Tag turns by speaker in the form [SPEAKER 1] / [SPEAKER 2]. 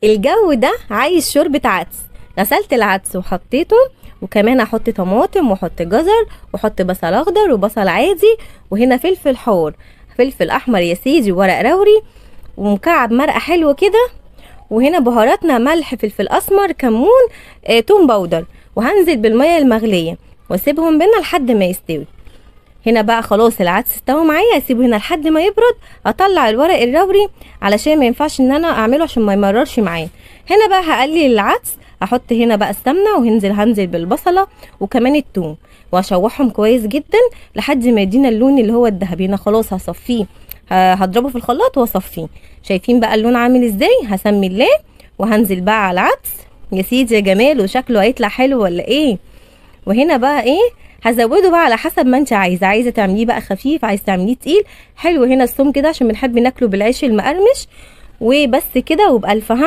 [SPEAKER 1] الجو ده عايز شوربة عدس. غسلت العدس وحطيته، وكمان احط طماطم واحط جزر واحط بصل اخضر وبصل عادي، وهنا فلفل حار، فلفل احمر يا سيدي وورق لوري، ومكعب مرقه حلو كده، وهنا بهاراتنا ملح فلفل اسمر كمون توم باودر، وهنزل بالميه المغليه واسيبهم بينا لحد ما يستوي. هنا بقى خلاص العدس استوى معايا، اسيبه هنا لحد ما يبرد. اطلع الورق اللوري علشان ما ينفعش ان انا اعمله عشان ما يمررش معايا. هنا بقى هقلل العدس، احط هنا بقى السمنه، هنزل بالبصله وكمان الثوم، واشوحهم كويس جدا لحد ما يدينا اللون اللي هو الذهبي. هنا خلاص هصفيه، هضربه في الخلاط واصفيه. شايفين بقى اللون عامل ازاي؟ هسمي الله وهنزل بقى على العدس. يا سيدي يا جمال، وشكله هيطلع حلو ولا ايه؟ وهنا بقى ايه، هزوده بقى على حسب ما انت عايزه تعمليه بقى خفيف، عايز تعمليه تقيل. حلو هنا الثوم كده عشان بنحب ناكله بالعيش المقرمش. وبس كده، وبألف هنا.